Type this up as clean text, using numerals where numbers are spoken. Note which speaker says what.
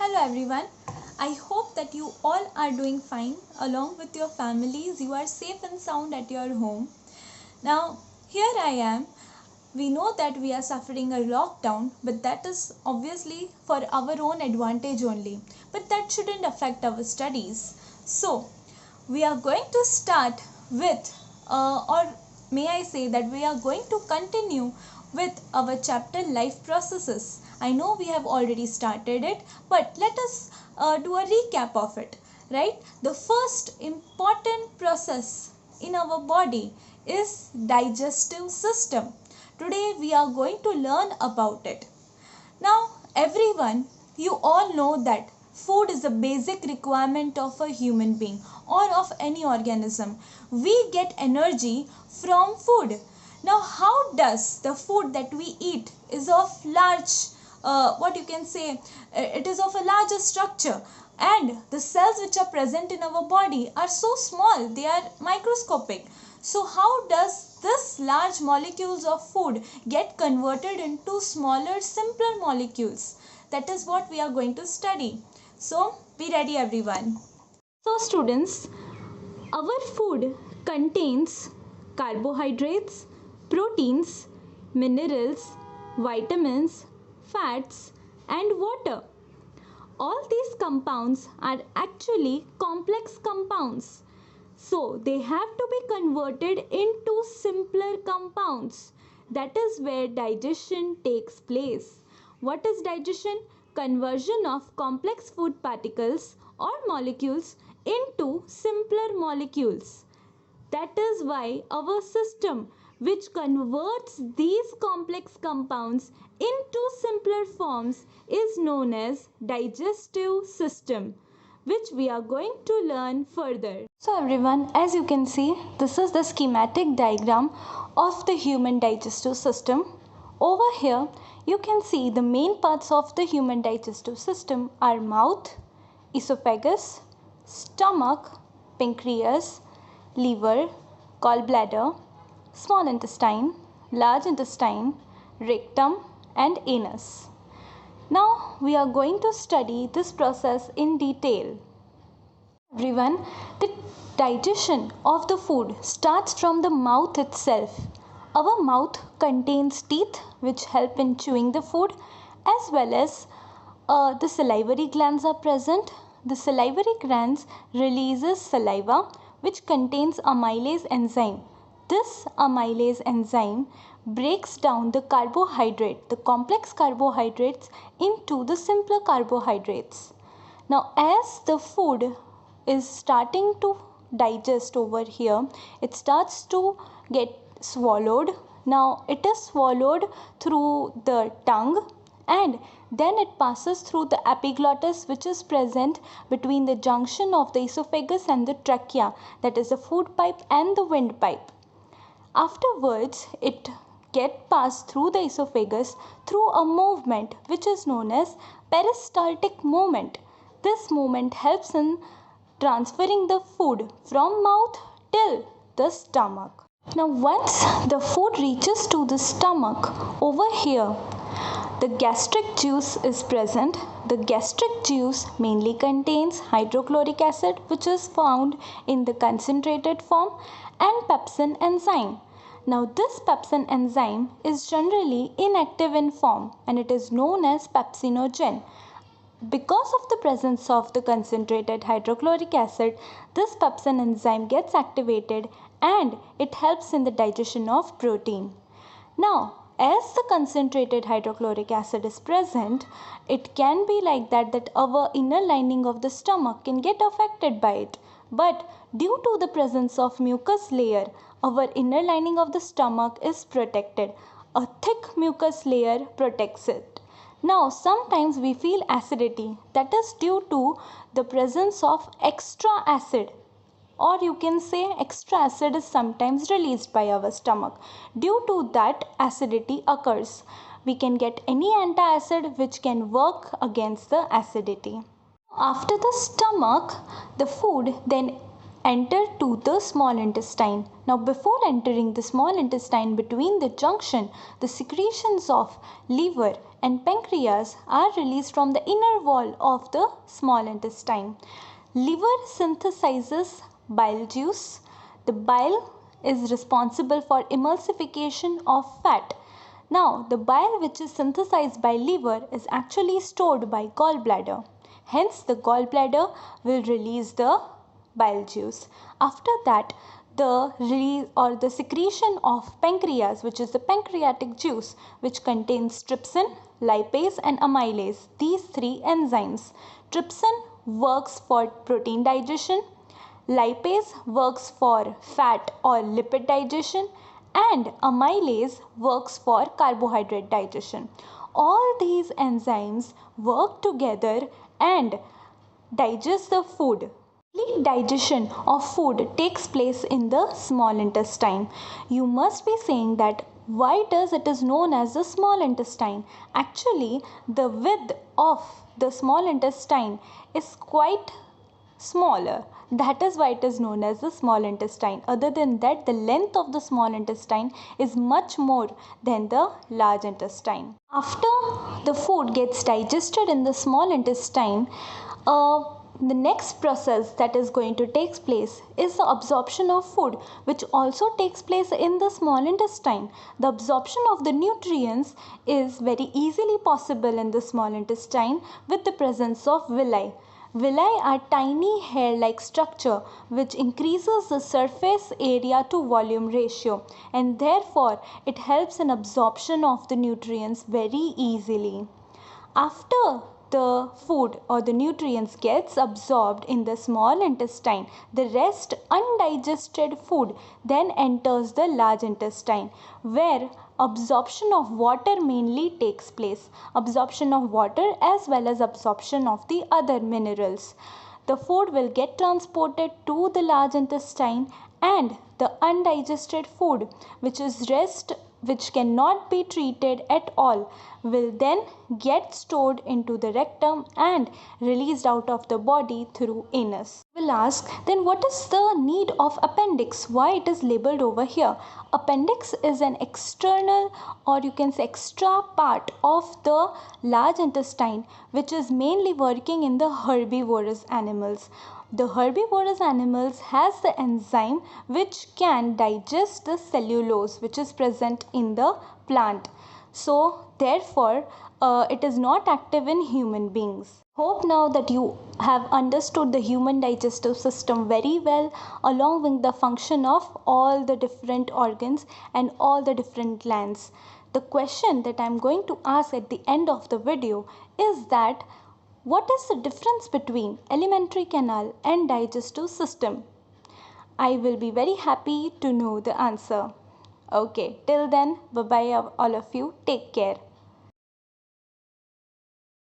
Speaker 1: Hello everyone. I hope that you all are doing fine along with your families. You are safe and sound at your home. Now, here I am. We know that we are suffering a lockdown, but that is obviously for our own advantage only. But that shouldn't affect our studies. So, we are going to start with, or may I say that we are going to continue with our chapter life processes. I know we have already started it, but let us do a recap of it, right? The first important process in our body is digestive system. Today we are going to learn about it. Now, everyone, you all know that food is a basic requirement of a human being or of any organism. We get energy from food. Now, how does the food that we eat is of large, what you can say, it is of a larger structure, and the cells which are present in our body are so small, they are microscopic. So how does this large molecules of food get converted into smaller, simpler molecules? That is what we are going to study. So be ready everyone. So students, our food contains carbohydrates, proteins, minerals, vitamins, fats and water. All these compounds are actually complex compounds. So they have to be converted into simpler compounds. That is where digestion takes place. What is digestion? Conversion of complex food particles or molecules into simpler molecules. That is why our system, which converts these complex compounds into simpler forms, is known as digestive system, which we are going to learn further. So everyone, as you can see, this is the schematic diagram of the human digestive system. Over here, you can see the main parts of the human digestive system are mouth, esophagus, stomach, pancreas, liver, gallbladder, small intestine, large intestine, rectum and anus. Now we are going to study this process in detail. Everyone, the digestion of the food starts from the mouth itself. Our mouth contains teeth which help in chewing the food, as well as the salivary glands are present. The salivary glands releases saliva which contains amylase enzyme. This amylase enzyme breaks down the carbohydrate, the complex carbohydrates, into the simpler carbohydrates. Now, as the food is starting to digest over here, it starts to get swallowed. Now, it is swallowed through the tongue, and then it passes through the epiglottis, which is present between the junction of the esophagus and the trachea, that is the food pipe and the windpipe. Afterwards, it get passed through the esophagus through a movement which is known as peristaltic movement. This movement helps in transferring the food from mouth till the stomach. Now once the food reaches to the stomach, over here the gastric juice is present. The gastric juice mainly contains hydrochloric acid, which is found in the concentrated form, and pepsin enzyme. Now this pepsin enzyme is generally inactive in form and it is known as pepsinogen. Because of the presence of the concentrated hydrochloric acid, this pepsin enzyme gets activated and it helps in the digestion of protein. Now, as the concentrated hydrochloric acid is present, it can be like that our inner lining of the stomach can get affected by it. But due to the presence of mucus layer, our inner lining of the stomach is protected. A thick mucus layer protects it. Now, sometimes we feel acidity, that is due to the presence of extra acid, or you can say extra acid is sometimes released by our stomach. Due to that, acidity occurs. We can get any antacid which can work against the acidity. After the stomach, the food then enter to the small intestine. Now, before entering the small intestine, between the junction, the secretions of liver and pancreas are released from the inner wall of the small intestine. Liver synthesizes bile juice. The bile is responsible for emulsification of fat. Now, the bile which is synthesized by liver is actually stored by gallbladder. Hence, the gallbladder will release the bile juice. After that, the release or the secretion of pancreas, which is the pancreatic juice, which contains trypsin, lipase and amylase, these three enzymes. Trypsin works for protein digestion, lipase works for fat or lipid digestion, and amylase works for carbohydrate digestion. All these enzymes work together and digest the food. Complete digestion of food takes place in the small intestine. You must be saying that why does it is known as the small intestine? Actually, the width of the small intestine is quite smaller. That is why it is known as the small intestine. Other than that, the length of the small intestine is much more than the large intestine. After the food gets digested in the small intestine, the next process that is going to take place is the absorption of food, which also takes place in the small intestine. The absorption of the nutrients is very easily possible in the small intestine with the presence of villi. Villi are tiny hair-like structure which increases the surface area to volume ratio, and therefore it helps in absorption of the nutrients very easily. After the food or the nutrients gets absorbed in the small intestine, the rest undigested food then enters the large intestine, where absorption of water mainly takes place. Absorption of water as well as absorption of the other minerals. The food will get transported to the large intestine, and the undigested food which cannot be treated at all will then get stored into the rectum and released out of the body through anus. You will ask, then what is the need of appendix? Why it is labeled over here? Appendix is an external, or you can say extra part of the large intestine, which is mainly working in the herbivorous animals. The herbivorous animals has the enzyme which can digest the cellulose which is present in the plant. So therefore it is not active in human beings. Hope now that you have understood the human digestive system very well, along with the function of all the different organs and all the different glands. The question that I am going to ask at the end of the video is that what is the difference between alimentary canal and digestive system? I will be very happy to know the answer. Okay, till then, bye bye all of you. Take care.